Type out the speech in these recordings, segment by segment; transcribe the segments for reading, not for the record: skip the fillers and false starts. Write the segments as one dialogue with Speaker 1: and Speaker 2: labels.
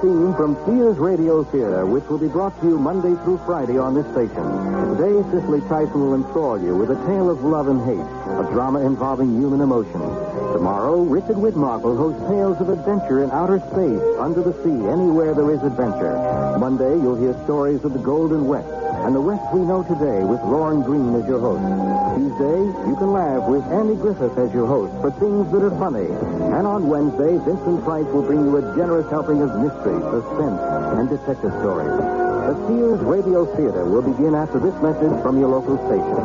Speaker 1: theme from Sears Radio Theater, which will be brought to you Monday through Friday on this station. Today, Cicely Tyson will enthrall you with a tale of love and hate, a drama involving human emotion. Tomorrow, Richard Widmark will host tales of adventure in outer space, under the sea, anywhere there is adventure. Monday, you'll hear stories of the Golden West, and the West we know today with Lorne Greene as your host. Tuesday, you can laugh with Andy Griffith as your host for things that are funny. And on Wednesday, Vincent Price will bring you a generous helping of mystery, suspense, and detective stories. The Sears Radio Theater will begin after this message from your local station.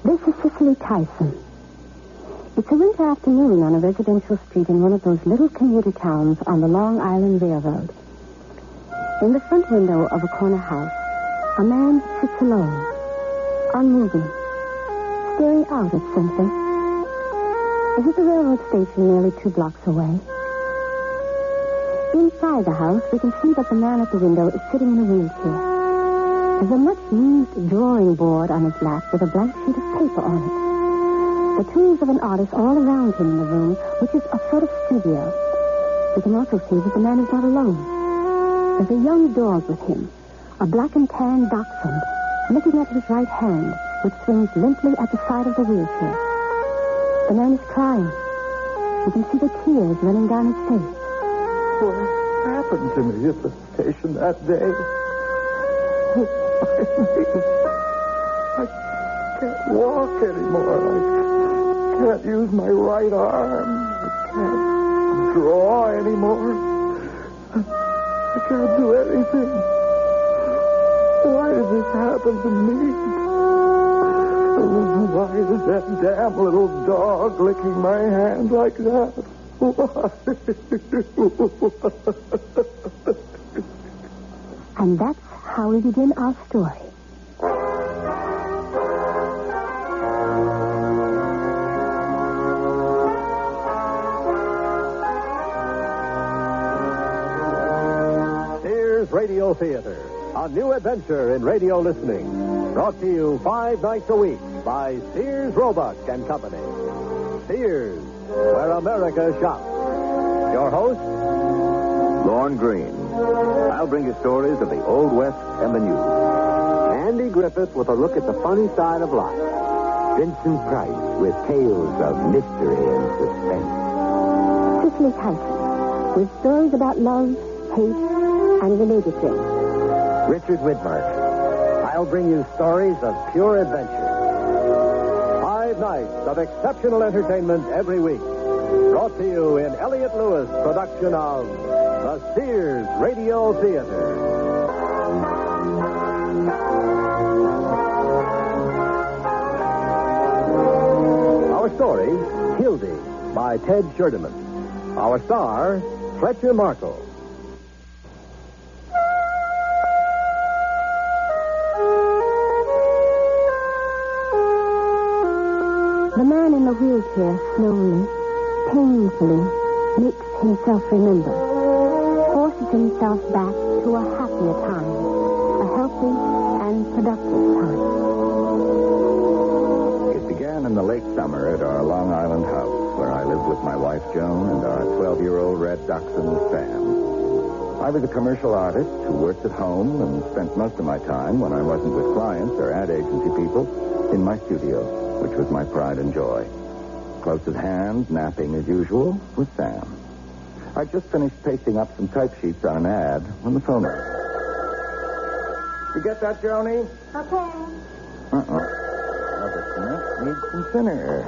Speaker 2: This is Cicely Tyson. It's a winter afternoon on a residential street in one of those little commuter towns on the Long Island Railroad. In the front window of a corner house, a man sits alone, unmoving, staring out at something. It is a railroad station nearly 2 blocks away. Inside the house, we can see that the man at the window is sitting in a wheelchair. There's a much-used drawing board on his lap with a blank sheet of paper on it. The tools of an artist all around him in the room, which is a sort of studio. We can also see that the man is not alone. There's a young dog with him, a black and tan dachshund, looking at his right hand, which swings limply at the side of the wheelchair. The man is crying. You can see the tears running down his face.
Speaker 3: What happened to me at the station that day? I can't walk anymore. I can't use my right arm. I can't draw anymore. I can't do anything. Why did this happen to me? Why is that damn little dog licking my hand like that? Why?
Speaker 2: And that's how we begin our story.
Speaker 1: Sears Radio Theater, a new adventure in radio listening. Brought to you 5 nights a week by Sears Roebuck and Company. Sears, where America shops. Your host, Lorne Greene. I'll bring you stories of the Old West and the New. Andy Griffith with a look at the funny side of life. Vincent Price with tales of mystery and suspense.
Speaker 2: Cicely Tyson, with stories about love, hate, and related things.
Speaker 1: Richard Widmark. I'll bring you stories of pure adventure. 5 nights of exceptional entertainment every week. Brought to you in Elliott Lewis' production of the Sears Radio Theater. Our story, Hildy, by Ted Sherdeman. Our star, Fletcher Markle.
Speaker 2: The man in the wheelchair slowly, painfully, makes himself remember. Forces himself back to a happier time, a healthy and productive time.
Speaker 3: It began in the late summer at our Long Island house, where I lived with my wife, Joan, and our 12-year-old red dachshund, Sam. I was a commercial artist who worked at home and spent most of my time, when I wasn't with clients or ad agency people, in my studio, which was my pride and joy. Close at hand, napping as usual, was Sam. I'd just finished pasting up some type sheets on an ad when the phone rang. You get that, Joni?
Speaker 2: Okay.
Speaker 3: Well, this cement needs some thinner.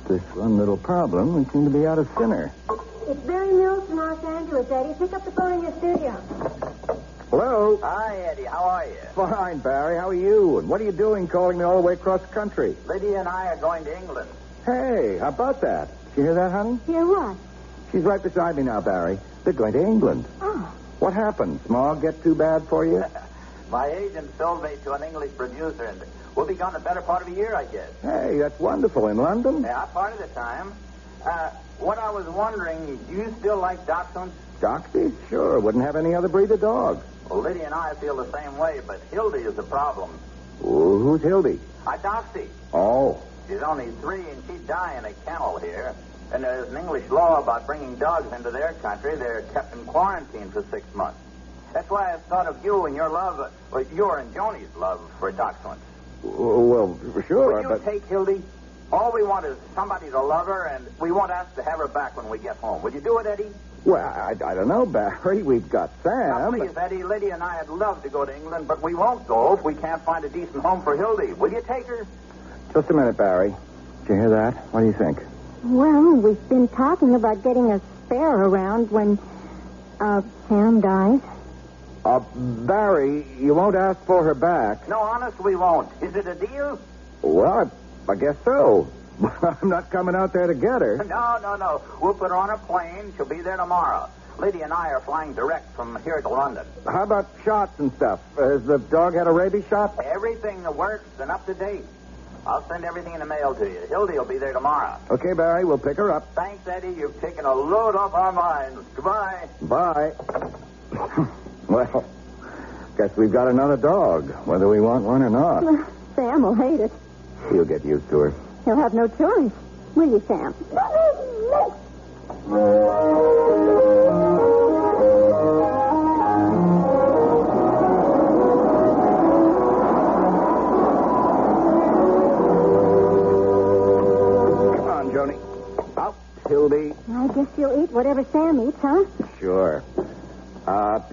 Speaker 3: This one little problem, we seem to be out of thinner.
Speaker 2: It's Barry Mills from Los Angeles, Eddie. Pick up the phone in your studio.
Speaker 3: Hello?
Speaker 4: Hi, Eddie. How are you?
Speaker 3: Fine, Barry. How are you? And what are you doing calling me all the way across the country?
Speaker 4: Lydia and I are going to England.
Speaker 3: Hey, how about that? Did you hear that, honey?
Speaker 2: Hear what?
Speaker 3: She's right beside me now, Barry. They're going to England.
Speaker 2: Oh.
Speaker 3: What happened? Smog get too bad for you?
Speaker 4: My agent sold me to an English producer, and we'll be gone the better part of a year, I guess.
Speaker 3: Hey, that's wonderful. In London?
Speaker 4: Yeah, part of the time. What I was wondering, do you still like dachshunds?
Speaker 3: Doxies? Sure. Wouldn't have any other breed of dog.
Speaker 4: Well, Lydia and I feel the same way, but Hildy is the problem.
Speaker 3: Who's Hildy?
Speaker 4: Doxy.
Speaker 3: Oh.
Speaker 4: She's only 3 and she'd die in a kennel here. And there's an English law about bringing dogs into their country. They're kept in quarantine for 6 months. That's why I thought of you and your love, your and Joni's love for dachshunds.
Speaker 3: Well, sure,
Speaker 4: Would you take Hildy? All we want is somebody to love her, and we want us to have her back when we get home. Would you do it, Eddie?
Speaker 3: Well, I don't know, Barry. We've got Sam.
Speaker 4: Now, please, Eddie, Lydia and I would love to go to England, but we won't go if we can't find a decent home for Hildy. Will you take her?
Speaker 3: Just a minute, Barry. Did you hear that? What do you think?
Speaker 2: Well, we've been talking about getting a spare around when, Sam dies.
Speaker 3: Barry, you won't ask for her back.
Speaker 4: No, honest, we won't. Is it a deal?
Speaker 3: Well, I guess so. I'm not coming out there to get her.
Speaker 4: No. We'll put her on a plane. She'll be there tomorrow. Lydia and I are flying direct from here to London.
Speaker 3: How about shots and stuff? Has the dog had a rabies shot?
Speaker 4: Everything works and up to date. I'll send everything in the mail to you. Hildy will be there tomorrow.
Speaker 3: Okay, Barry, we'll pick her up.
Speaker 4: Thanks, Eddie. You've taken a load off our minds. Goodbye.
Speaker 3: Bye. Well, guess we've got another dog, whether we want one or not.
Speaker 2: Sam will hate it.
Speaker 3: He'll get used to her.
Speaker 2: He'll have no choice. Will you, Sam?
Speaker 3: Come on, Joni. Out, Hildy.
Speaker 2: I guess you'll eat whatever Sam eats, huh?
Speaker 3: Sure.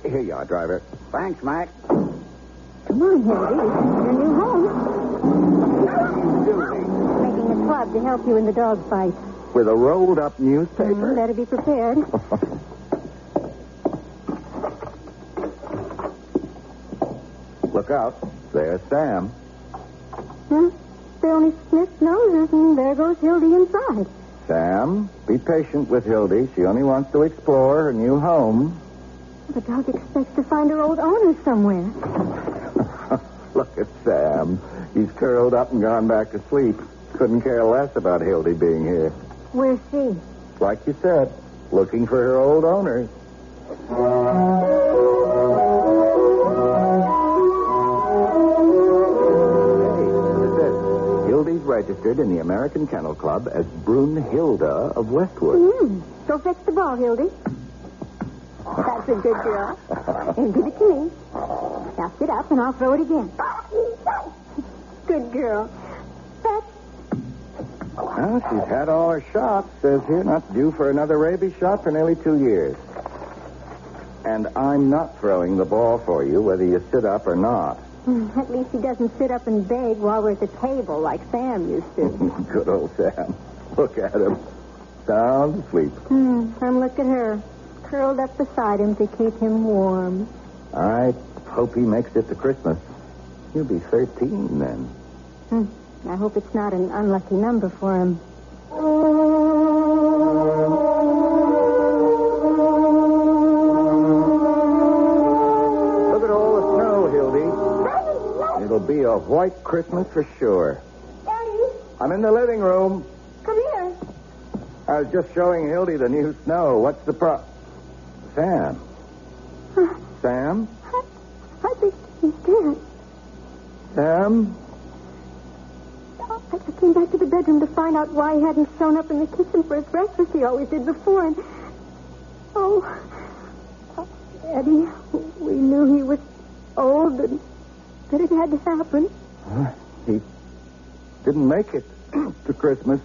Speaker 3: Here you are, driver.
Speaker 4: Thanks, Mac.
Speaker 2: Come on, Hildy. This is your new home. Making a club to help you in the dog fight.
Speaker 3: With a rolled-up newspaper?
Speaker 2: Better be prepared.
Speaker 3: Look out. There's Sam.
Speaker 2: Huh? They only sniffed noses, and there goes Hildy inside.
Speaker 3: Sam, be patient with Hildy. She only wants to explore her new home.
Speaker 2: The dog expects to find her old owner somewhere.
Speaker 3: Look at Sam. He's curled up and gone back to sleep. Couldn't care less about Hildy being here.
Speaker 2: Where's she?
Speaker 3: Like you said, looking for her old owners. Hey, look at this. Hildy's registered in the American Kennel Club as Brunhilde of Westwood.
Speaker 2: Go fetch the ball, Hildy. That's a good girl. And give it to me. Now sit up and I'll throw it again. Good girl. Fetch.
Speaker 3: Well, she's had all her shots. Says here, not due for another rabies shot for nearly 2 years. And I'm not throwing the ball for you, whether you sit up or not.
Speaker 2: At least he doesn't sit up and beg while we're at the table like Sam used to.
Speaker 3: Good old Sam. Look at him. Sound asleep.
Speaker 2: And look at her. Curled up beside him to keep him warm.
Speaker 3: I hope he makes it to Christmas. He'll be 13 then.
Speaker 2: I hope it's not an unlucky number for him.
Speaker 3: Look at all the snow, Hildy. It'll be a white Christmas for sure.
Speaker 2: Daddy,
Speaker 3: I'm in the living room.
Speaker 2: come here.
Speaker 3: I was just showing Hildy the new snow. What's the Sam? Sam?
Speaker 2: I think he's dead.
Speaker 3: Sam?
Speaker 2: I came back to the bedroom to find out why he hadn't shown up in the kitchen for his breakfast. He always did before, and... Eddie, we knew he was old and that it had to happen.
Speaker 3: He didn't make it to Christmas.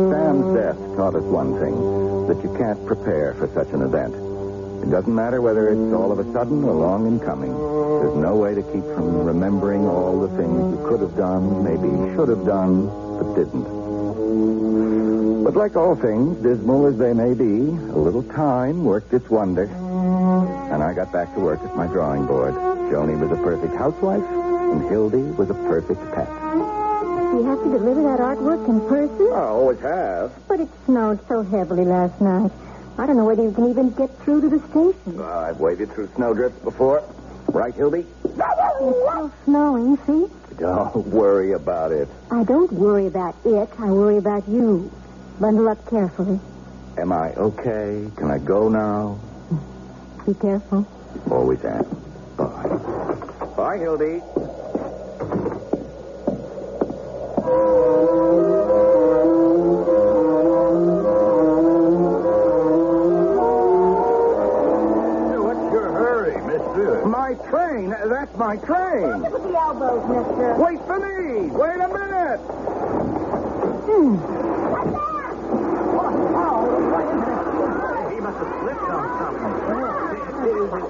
Speaker 3: Sam's death taught us one thing, that you can't prepare for such an event. It doesn't matter whether it's all of a sudden or long in coming. There's no way to keep from remembering all the things you could have done, maybe should have done, but didn't. But like all things, dismal as they may be, a little time worked its wonder. And I got back to work at my drawing board. Joni was a perfect housewife, and Hildy was a perfect pet.
Speaker 2: Do you have to deliver that artwork in person?
Speaker 3: I always have.
Speaker 2: But it snowed so heavily last night. I don't know whether you can even get through to the station.
Speaker 3: I've waded through snowdrifts before. Right, Hildy?
Speaker 2: It's still snowing, see?
Speaker 3: Don't worry about it.
Speaker 2: I don't worry about it. I worry about you. Bundle up carefully.
Speaker 3: Am I okay? Can I go now?
Speaker 2: Be careful.
Speaker 3: Always am. Bye. Bye, Hildy.
Speaker 5: What's your hurry, mister?
Speaker 3: My train. That's my train.
Speaker 2: Look at the elbows, mister.
Speaker 3: Wait for me. Wait a minute.
Speaker 5: He must have slipped on something.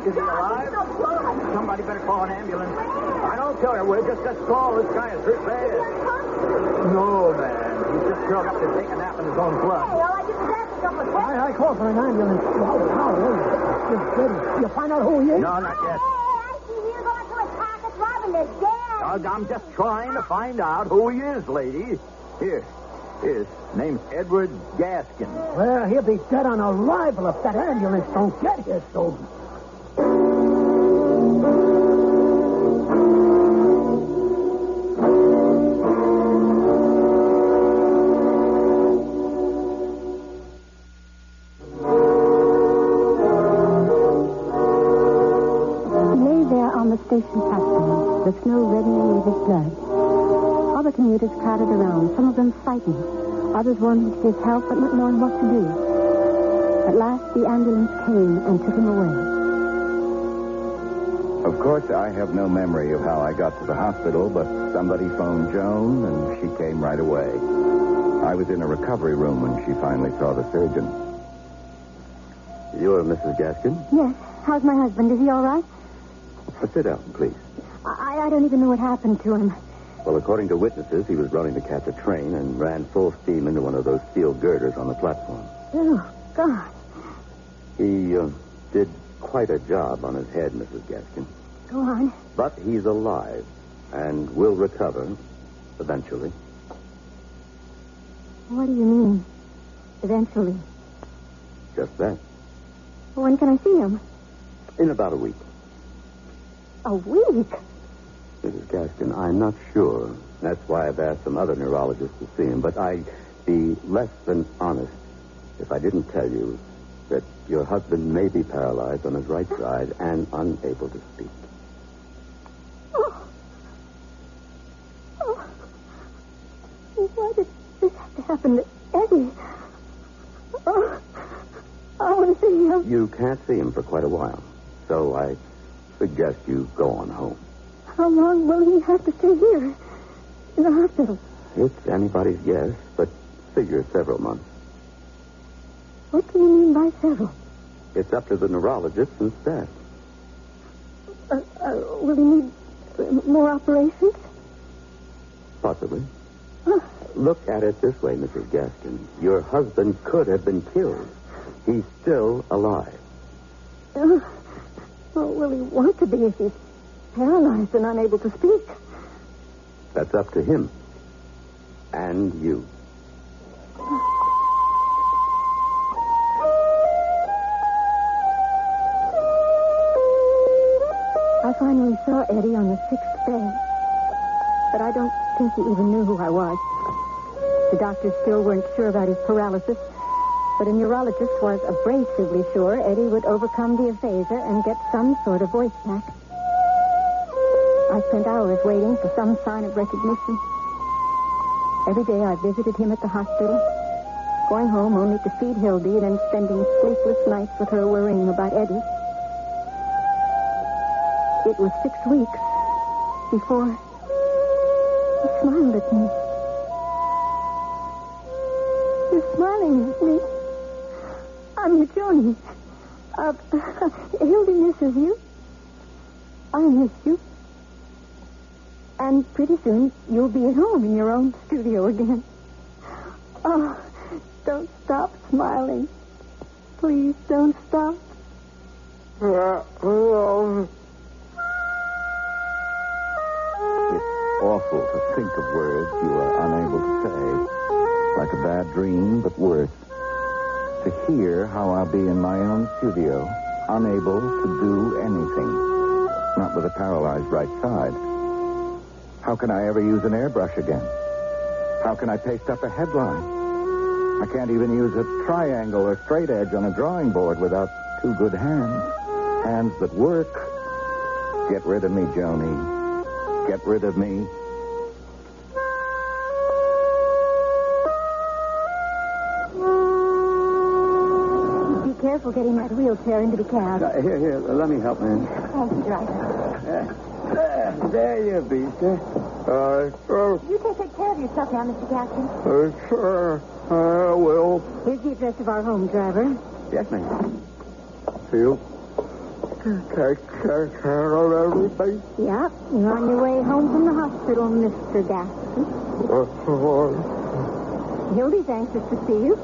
Speaker 5: Is he alive? Somebody better call an ambulance. I don't tell her. We'll just call. This guy is hurt bad. No, man. He's just curled up there taking a nap in his own blood.
Speaker 6: I called for an ambulance. How? You find out who he is?
Speaker 5: No, not yet.
Speaker 2: I see you're going to attack us, robbing this dad.
Speaker 5: I'm just trying to find out who he is, lady. Here. His name's Edward Gaskin.
Speaker 6: Well, he'll be dead on arrival if that ambulance don't get here soon.
Speaker 2: The station platform, the snow reddening with his blood. Other commuters crowded around, some of them frightened, others wanting his help but not knowing what to do. At last, the ambulance came and took him away.
Speaker 3: Of course, I have no memory of how I got to the hospital, but somebody phoned Joan, and she came right away. I was in a recovery room when she finally saw the surgeon.
Speaker 7: You're Mrs. Gaskin?
Speaker 2: Yes. How's my husband? Is he all right?
Speaker 7: Sit down, please.
Speaker 2: I don't even know what happened to him.
Speaker 7: Well, according to witnesses, he was running to catch a train and ran full steam into one of those steel girders on the platform.
Speaker 2: Oh, God.
Speaker 7: He did quite a job on his head, Mrs. Gaskin.
Speaker 2: Go on.
Speaker 7: But he's alive and will recover eventually.
Speaker 2: What do you mean, eventually?
Speaker 7: Just that.
Speaker 2: When can I see him?
Speaker 7: In about a week.
Speaker 2: A week?
Speaker 7: Mrs. Gaskin, I'm not sure. That's why I've asked some other neurologists to see him. But I'd be less than honest if I didn't tell you that your husband may be paralyzed on his right side and unable to speak.
Speaker 2: Oh. Why did this have to happen to Eddie? Oh. I want to see him.
Speaker 7: You can't see him for quite a while. So I suggest you go on home.
Speaker 2: How long will he have to stay here? In the hospital?
Speaker 7: It's anybody's guess, but figure several months.
Speaker 2: What do you mean by several?
Speaker 7: It's up to the neurologists and staff.
Speaker 2: Will he need more operations?
Speaker 7: Possibly. Look at it this way, Mrs. Gaskin. Your husband could have been killed. He's still alive.
Speaker 2: Well, will he want to be if he's paralyzed and unable to speak?
Speaker 7: That's up to him. And you.
Speaker 2: I finally saw Eddie on the 6th bed. But I don't think he even knew who I was. The doctors still weren't sure about his paralysis, but a neurologist was abrasively sure Eddie would overcome the aphasia and get some sort of voice back. I spent hours waiting for some sign of recognition. Every day I visited him at the hospital, going home only to feed Hildy and then spending sleepless nights with her worrying about Eddie. It was 6 weeks before he smiled at me. You're smiling at me. I'm your Joni. Hildy misses you. I miss you. And pretty soon you'll be at home in your own studio again. Oh, don't stop smiling. Please don't stop.
Speaker 3: It's awful to think of words you are unable to say. Like a bad dream, but worse. To hear how I'll be in my own studio, unable to do anything. Not with a paralyzed right side. How can I ever use an airbrush again? How can I paste up a headline? I can't even use a triangle or straight edge on a drawing board without two good hands. Hands that work. Get rid of me, Joni. Get rid of me.
Speaker 2: Be careful getting that wheelchair into the cab.
Speaker 7: Here, let me help, man.
Speaker 2: Thank you, driver.
Speaker 7: There you be, sir.
Speaker 2: You take care of yourself now, Mr. Gaston.
Speaker 6: Sure, I will.
Speaker 2: Here's the address of our home, driver.
Speaker 7: Yes, ma'am.
Speaker 6: You take care of everything.
Speaker 2: Yep, you're on your way home from the hospital, Mr. Gaston. Hildy's anxious to see you.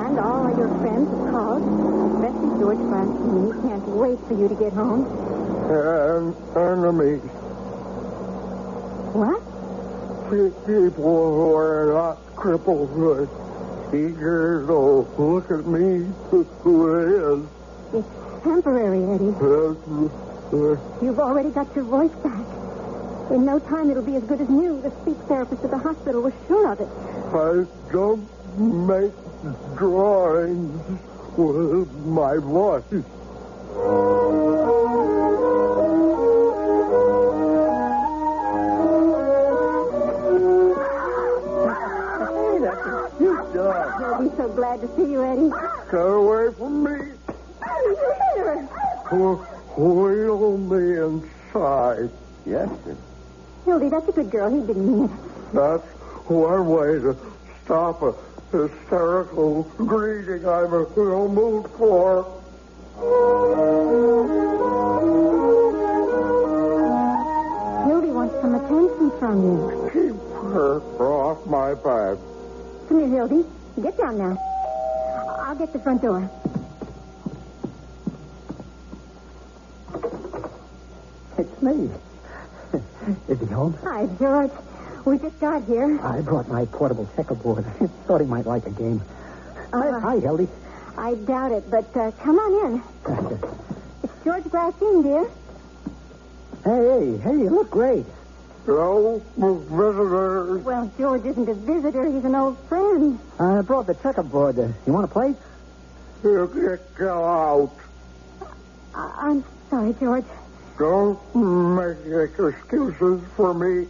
Speaker 2: And all of your friends have called, especially George Franklin. He can't wait for you to get home.
Speaker 6: And enemies.
Speaker 2: What?
Speaker 6: People who are not crippled with eager to look at me who is.
Speaker 2: It's temporary, Eddie. You've already got your voice back. In no time, it'll be as good as new. The speech therapist at the hospital was sure of it.
Speaker 6: I don't make drawings with my voice.
Speaker 2: I'll be so glad to see you, Eddie.
Speaker 6: Get away from me.
Speaker 2: You hit her.
Speaker 6: Wheel me inside.
Speaker 7: Yes, sir.
Speaker 2: Hildy, that's a good girl. He didn't mean it.
Speaker 6: That's one way to stop a hysterical greeting I'm in no mood for.
Speaker 2: Hildy wants some attention from you.
Speaker 6: Keep her off my back.
Speaker 2: Come here, Hildy. Get down now. I'll get the front door.
Speaker 5: It's me. Is he home?
Speaker 2: Hi, George. We just got here.
Speaker 5: I brought my portable checkerboard. Thought he might like a game. Hi, Hildy.
Speaker 2: I doubt it, but come on in. It's George Glassine, dear.
Speaker 5: Hey, you look great.
Speaker 6: No visitors.
Speaker 2: Well, George isn't a visitor. He's an old friend.
Speaker 5: I brought the checkerboard. You want to play?
Speaker 6: You get out.
Speaker 2: I'm sorry, George.
Speaker 6: Don't make excuses for me.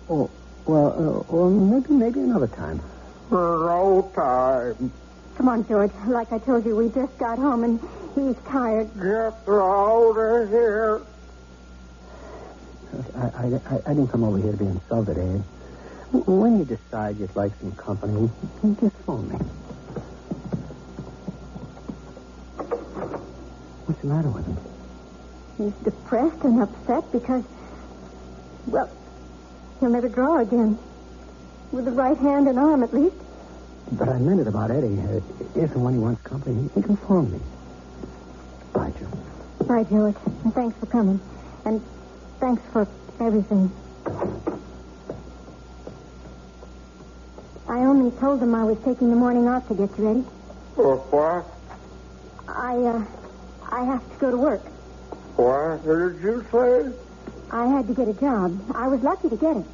Speaker 5: Oh, well, maybe another time.
Speaker 6: No time.
Speaker 2: Come on, George. Like I told you, we just got home, and he's tired.
Speaker 6: Get out of here.
Speaker 5: I didn't come over here to be insulted, Ed. When you decide you'd like some company, just phone me. What's the matter with him?
Speaker 2: He's depressed and upset because, well, he'll never draw again. With the right hand and arm, at least.
Speaker 5: But I meant it about Eddie. If and when he wants company, he can phone me. Bye, Joe.
Speaker 2: Bye, George. And thanks for coming. And thanks for everything. I only told them I was taking the morning off to get you ready.
Speaker 6: What?
Speaker 2: I have to go to work.
Speaker 6: What did you say?
Speaker 2: I had to get a job. I was lucky to get it.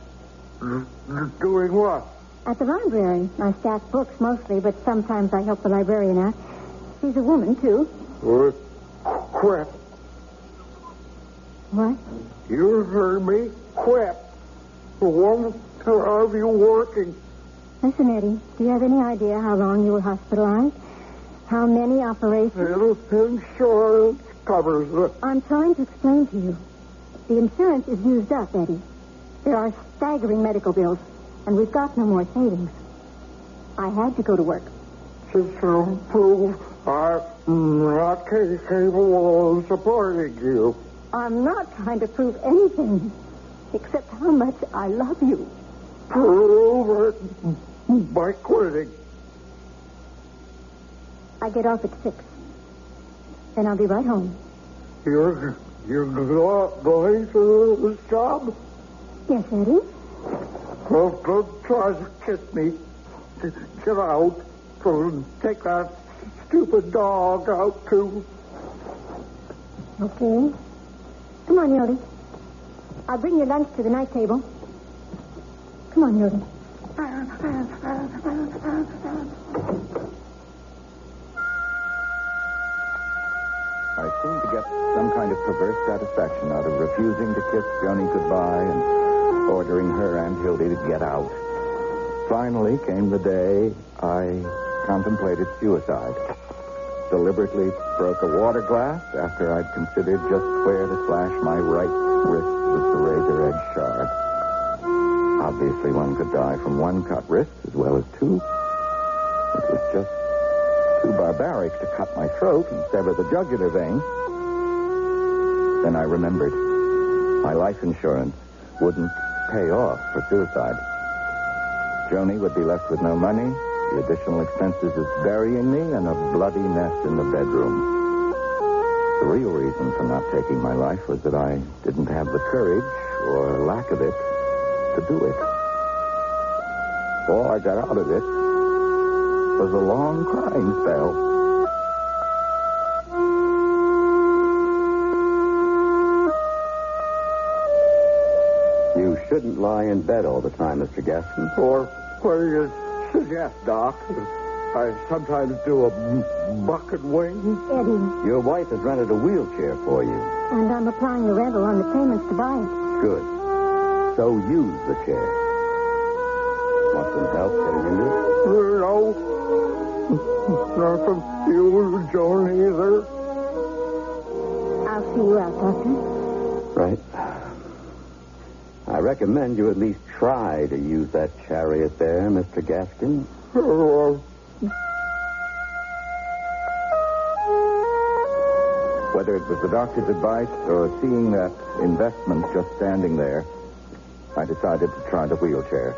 Speaker 6: Doing what?
Speaker 2: At the library. I staff books mostly, but sometimes I help the librarian out. She's a woman, too.
Speaker 6: Quit.
Speaker 2: What?
Speaker 6: You heard me. Quit. Won't have you working.
Speaker 2: Listen, Eddie, do you have any idea how long you were hospitalized? How many operations?
Speaker 6: Insurance covers it.
Speaker 2: I'm trying to explain to you. The insurance is used up, Eddie. There are staggering medical bills, and we've got no more savings. I had to go to work.
Speaker 6: To prove I'm not capable of supporting you.
Speaker 2: I'm not trying to prove anything, except how much I love you.
Speaker 6: Prove it by quitting.
Speaker 2: I get off at 6. Then I'll be right home.
Speaker 6: You're going to this job?
Speaker 2: Yes, Eddie?
Speaker 6: Well, don't try to kiss me. Get out. Take that stupid dog out, too.
Speaker 2: Okay. Come on, Hildy. I'll bring your lunch to the night table. Come on, Hildy.
Speaker 3: I seemed to get some kind of perverse satisfaction out of refusing to kiss Joni goodbye and ordering her and Hildy to get out. Finally came the day I contemplated suicide. Deliberately broke a water glass after I'd considered just where to slash my right wrist with the razor-edge shard. Obviously, one could die from one cut wrist as well as two. It was just too barbaric to cut my throat and sever the jugular vein. Then I remembered my life insurance wouldn't pay off for suicide. Joni would be left with no money, the additional expenses of burying me, and a bloody mess in the bedroom. The real reason for not taking my life was that I didn't have the courage, or lack of it, to do it. All I got out of it was a long crying spell.
Speaker 7: You shouldn't lie in bed all the time, Mr. Gaston.
Speaker 6: Or what do you suggest, Doc? I sometimes do a buck and wing.
Speaker 2: Eddie,
Speaker 7: Your wife has rented a wheelchair for you.
Speaker 2: and I'm applying the rental on the payments to buy it.
Speaker 7: Good. So use the chair. Want some help getting into it?
Speaker 6: No. Nothing you, Joan, either.
Speaker 2: I'll see you out, Doctor.
Speaker 7: Right. I recommend you at least try to use that chariot there, Mr. Gaskin.
Speaker 3: Whether it was the doctor's advice or seeing that investment just standing there, I decided to try the wheelchair.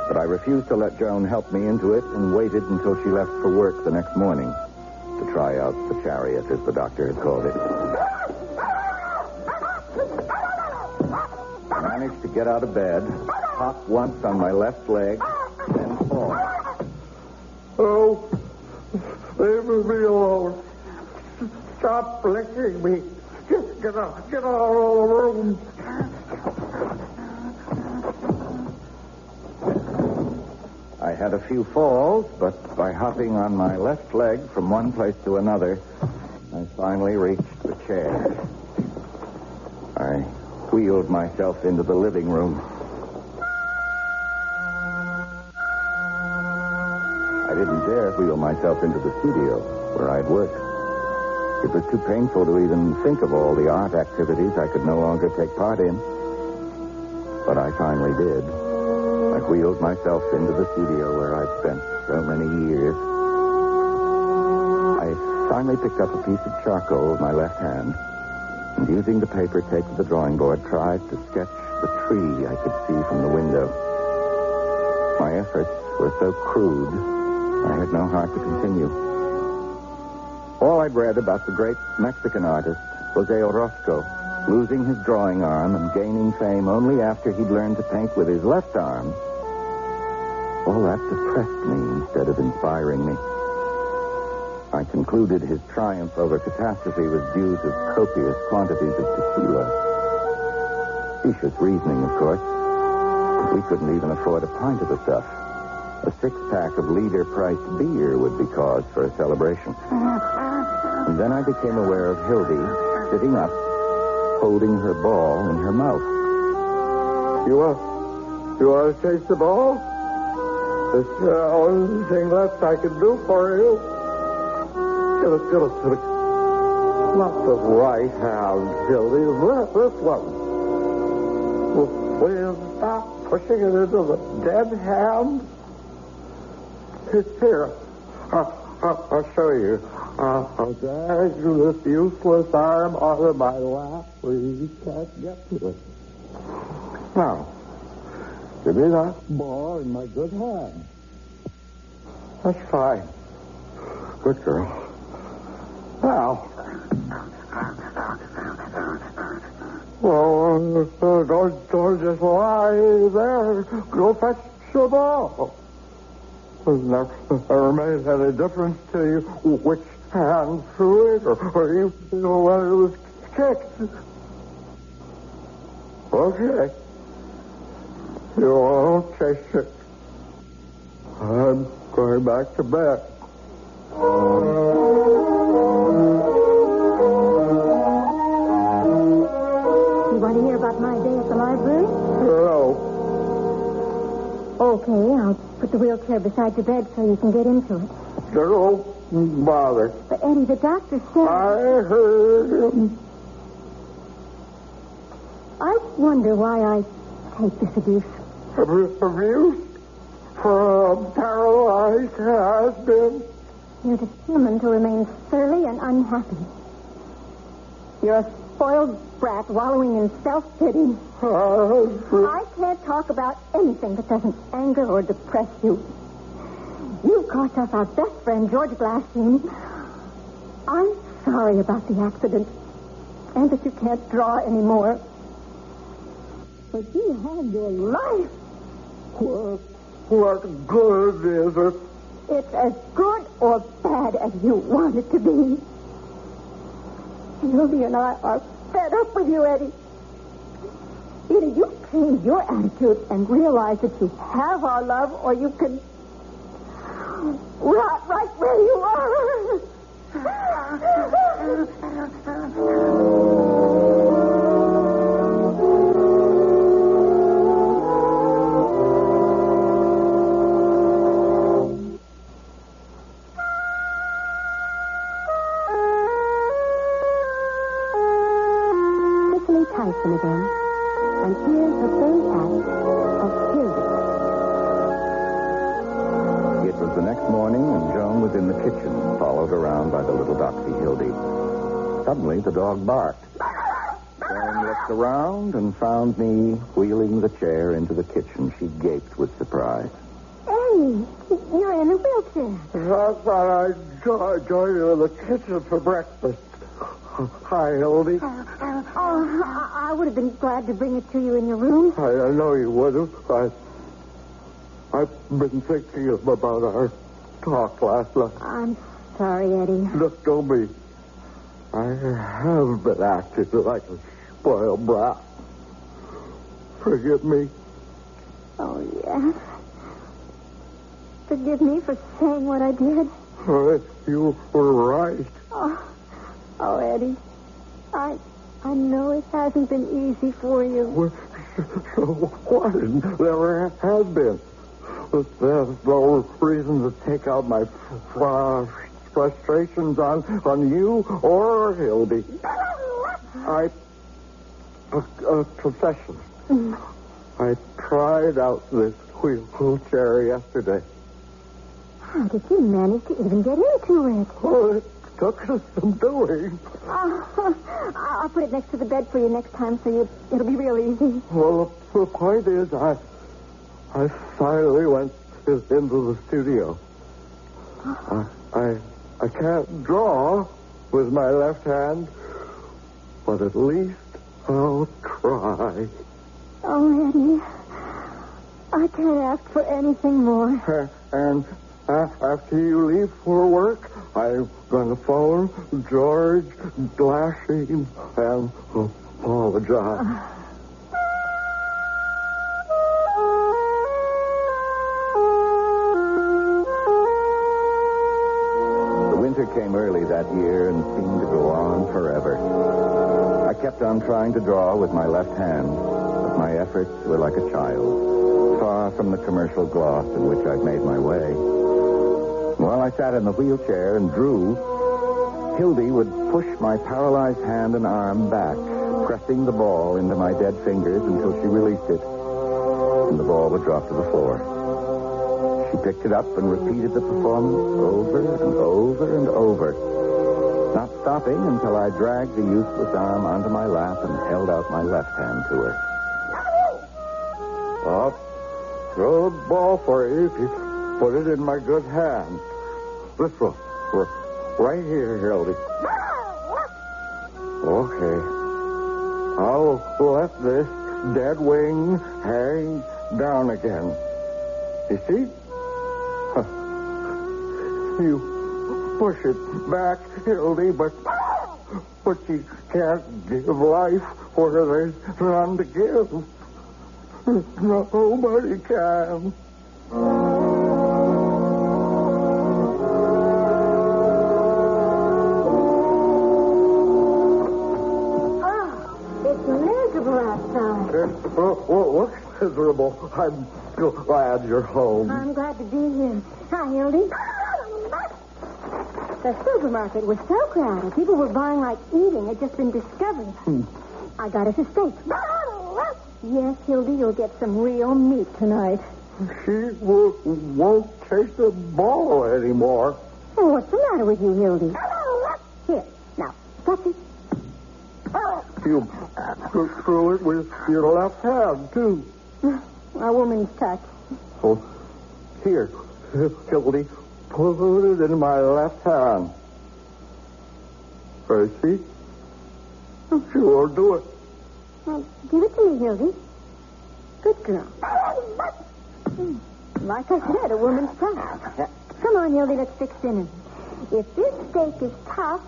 Speaker 3: But I refused to let Joan help me into it and waited until she left for work the next morning to try out the chariot, as the doctor had called it. I managed to get out of bed, hop once on my left leg, then fall.
Speaker 6: Oh, leave me alone. Stop licking me. Get out of the room.
Speaker 3: I had a few falls, but by hopping on my left leg from one place to another, I finally reached the chair. I wheeled myself into the living room. I didn't dare wheel myself into the studio where I'd worked. It was too painful to even think of all the art activities I could no longer take part in. But I finally did. I wheeled myself into the studio where I'd spent so many years. I finally picked up a piece of charcoal with my left hand and, using the paper taped to the drawing board, tried to sketch the tree I could see from the window. My efforts were so crude, I had no heart to continue. All I'd read about the great Mexican artist, Jose Orozco, losing his drawing arm and gaining fame only after he'd learned to paint with his left arm, all that depressed me instead of inspiring me. I concluded his triumph over catastrophe was due to copious quantities of tequila. Specious reasoning, of course. We couldn't even afford a pint of the stuff. A six-pack of leader-priced beer would be cause for a celebration. And then I became aware of Hildy sitting up, holding her ball in her mouth.
Speaker 6: You want to taste the ball? It's the only thing left I can do for you. Get it. Not the right hand, Hildy. This one. Will you stop pushing it into the dead hand? Here. I'll show you. I'll drag this useless arm out of my lap where you can't get to it. Now, give me that ball in my good hand. That's fine. Good girl. Now. Well, don't just lie there. Go fetch the ball. Never made any difference to you which hand threw it or you know when it was kicked. Okay. You won't chase it. I'm going back to bed.
Speaker 2: You want to hear about my day at the library?
Speaker 6: No.
Speaker 2: Okay, I'll put the wheelchair beside your bed so you can get into it.
Speaker 6: Don't bother.
Speaker 2: But, Eddie, the doctor said...
Speaker 6: I heard him.
Speaker 2: I wonder why I take this abuse.
Speaker 6: Abuse from paralyzed has-been.
Speaker 2: You're determined to remain surly and unhappy. You're a spoiled brat wallowing in self-pity. I can't talk about anything that doesn't anger or depress you. You cost us our best friend, George Glassine. I'm sorry about the accident and that you can't draw anymore. But you had your life.
Speaker 6: What good is it?
Speaker 2: It's as good or bad as you want it to be. Hildy and I are fed up with you, Eddie. Either you change your attitude and realize that you have our love, or you can rot right where you are. Tyson again. And here's the third act of Hildy.
Speaker 3: It was the next morning, and Joan was in the kitchen, followed around by the little doxy Hildy. Suddenly, the dog barked. Joan looked around and found me wheeling the chair into the kitchen. She gaped with surprise.
Speaker 2: Hey, you're in a wheelchair.
Speaker 6: I thought I'd join you in the kitchen for breakfast. Hi, Hildy.
Speaker 2: I would have been glad to bring it to you in your room.
Speaker 6: I know you would have. I've been thinking about our talk last night.
Speaker 2: I'm sorry, Eddie.
Speaker 6: Look, don't be. I have been acting like a spoiled brat. Forgive me.
Speaker 2: Oh, yes. Forgive me for saying what I did.
Speaker 6: You were right.
Speaker 2: Oh, Eddie. I know it hasn't been easy for you.
Speaker 6: What? It never has been. There's no reason to take out my frustrations on you or Hildy. A confession. I tried out this wheelchair yesterday.
Speaker 2: How did you manage to even get into it?
Speaker 6: Well, it took some doing.
Speaker 2: I'll put it next to the bed for you next time, so it'll be real easy.
Speaker 6: Well, the point is, I finally went into the studio. I can't draw with my left hand, but at least I'll try.
Speaker 2: Oh, Eddie, I can't ask for anything more.
Speaker 6: And after you leave for work, I'm going to phone George Glassine and apologize.
Speaker 3: The winter came early that year and seemed to go on forever. I kept on trying to draw with my left hand, but my efforts were like a child's, far from the commercial gloss in which I'd made my way. While I sat in the wheelchair and drew, Hildy would push my paralyzed hand and arm back, pressing the ball into my dead fingers until she released it, and the ball would drop to the floor. She picked it up and repeated the performance over and over and over, not stopping until I dragged the useless arm onto my lap and held out my left hand to her.
Speaker 6: I'll throw the ball for you if you put it in my good hand. This one. Right here, Hildy. Okay. I'll let this dead wing hang down again. You see? You push it back, Hildy, but you can't give life where there's none to give. Nobody can. looks miserable. I'm glad you're home.
Speaker 2: I'm glad to be here. Hi, Hildy. The supermarket was so crowded. People were buying like eating. It just been discovered. I got us a steak. Yes, Hildy, you'll get some real meat tonight.
Speaker 6: She won't taste the ball anymore.
Speaker 2: Oh, what's the matter with you, Hildy? Here, now, touch it.
Speaker 6: You threw it with your left hand, too.
Speaker 2: A woman's touch.
Speaker 6: Oh, here, Hildy, put it in my left hand. See? Sure, do it.
Speaker 2: Well, give it to me, Hildy. Good girl. Like I said, a woman's touch. Come on, Hildy, let's fix dinner. If this steak is tough,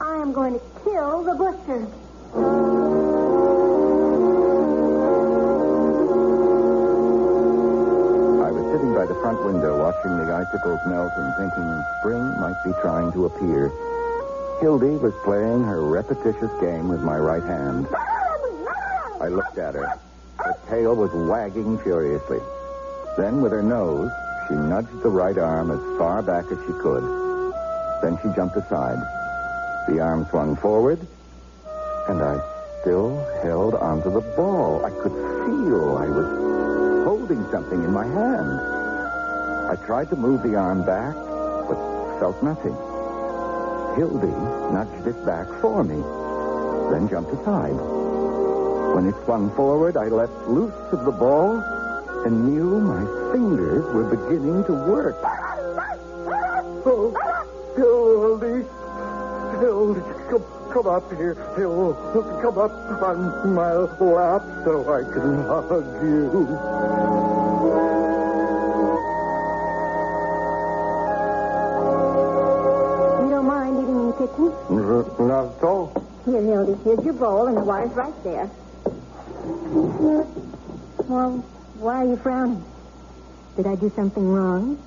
Speaker 2: I am going to kill the butcher.
Speaker 3: I was sitting by the front window watching the icicles melt and thinking spring might be trying to appear. Hildy was playing her repetitious game with my right hand. I looked at her. Her tail was wagging furiously. Then, with her nose, she nudged the right arm as far back as she could. Then she jumped aside. The arm swung forward, and I still held onto the ball. I could feel I was holding something in my hand. I tried to move the arm back, but felt nothing. Hildy nudged it back for me, then jumped aside. When it swung forward, I let loose of the ball and knew my fingers were beginning to work.
Speaker 6: Oh, Hildy, come up here. Come up on my lap so I can hug you.
Speaker 2: You don't mind eating in the kitchen?
Speaker 6: Not at all.
Speaker 2: Here, Hildy, here's your bowl, and the water's right there. Well, why are you frowning? Did I do something wrong?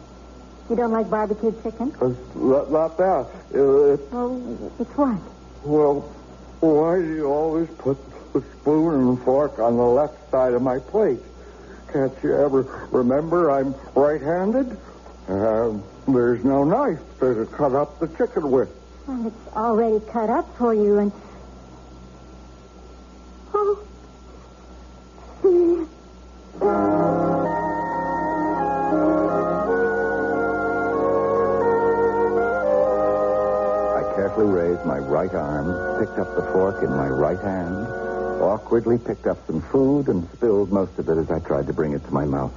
Speaker 2: You don't like barbecued chicken?
Speaker 6: Not that.
Speaker 2: Oh, it's what?
Speaker 6: Well, why do you always put the spoon and fork on the left side of my plate? Can't you ever remember I'm right-handed? There's no knife to cut up the chicken with.
Speaker 2: Well, it's already cut up for you, and... Oh.
Speaker 3: I carefully raised my right arm, picked up the fork in my right hand, awkwardly picked up some food, and spilled most of it as I tried to bring it to my mouth.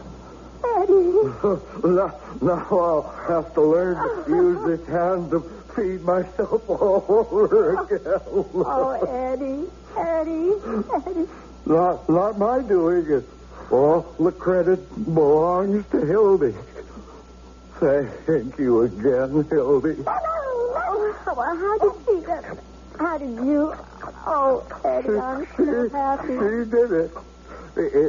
Speaker 6: Now I'll have to learn to use this hand to feed myself all over again.
Speaker 2: Oh, Eddie.
Speaker 6: Not my doing it. All the credit belongs to Hildy. Thank you again, Hildy.
Speaker 2: Oh, how did she do that? How did you? Oh, Eddie, I'm so happy.
Speaker 6: She did it.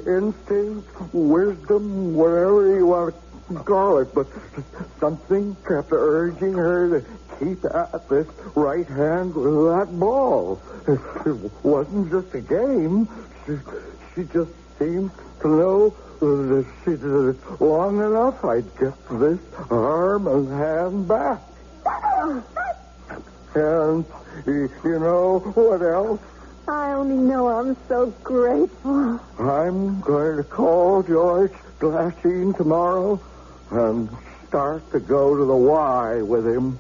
Speaker 6: Instinct, wisdom, whatever you want to call it, but something kept urging her to keep at this right hand with that ball. It wasn't just a game. She just seemed to know that if she did it long enough, I'd get this arm and hand back. And you know what else?
Speaker 2: I only know I'm so grateful.
Speaker 6: I'm going to call George Glassine tomorrow and start to go to the Y with him.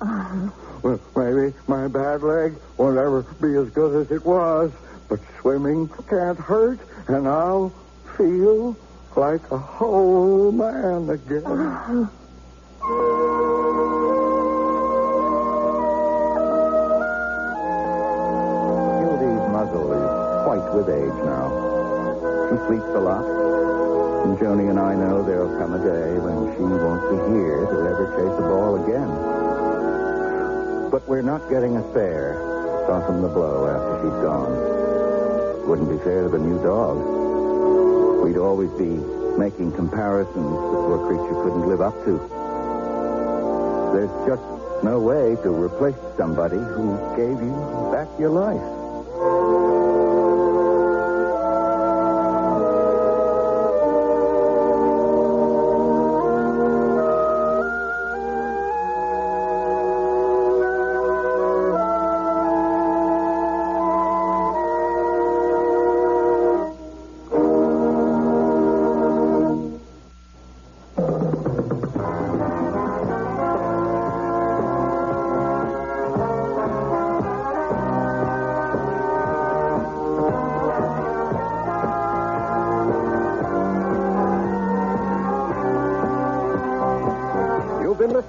Speaker 6: Well, maybe my bad leg won't ever be as good as it was, but swimming can't hurt, and I'll feel like a whole man again.
Speaker 3: Muzzle is white with age now. She sleeps a lot, and Joni and I know there'll come a day when she won't be here to ever chase a ball again. But we're not getting a fare to soften the blow after she's gone. Wouldn't be fair to the new dog. We'd always be making comparisons the poor creature couldn't live up to. There's just no way to replace somebody who gave you back your life.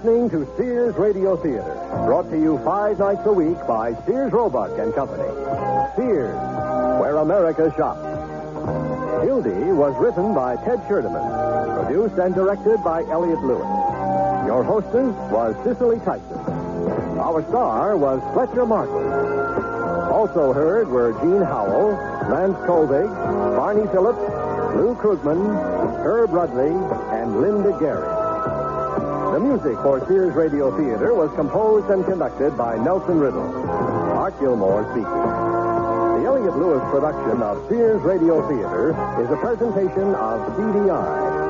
Speaker 8: listening to Sears Radio Theater, brought to you 5 nights a week by Sears Roebuck and Company. Sears, where America shops. Hildy was written by Ted Scherdeman, produced and directed by Elliott Lewis. Your hostess was Cicely Tyson. Our star was Fletcher Markle. Also heard were Gene Howell, Lance Kolvig, Barney Phillips, Lou Krugman, Herb Rudley, and Linda Gary. The music for Sears Radio Theater was composed and conducted by Nelson Riddle. Art Gilmore speaking. The Elliott Lewis production of Sears Radio Theater is a presentation of CDI.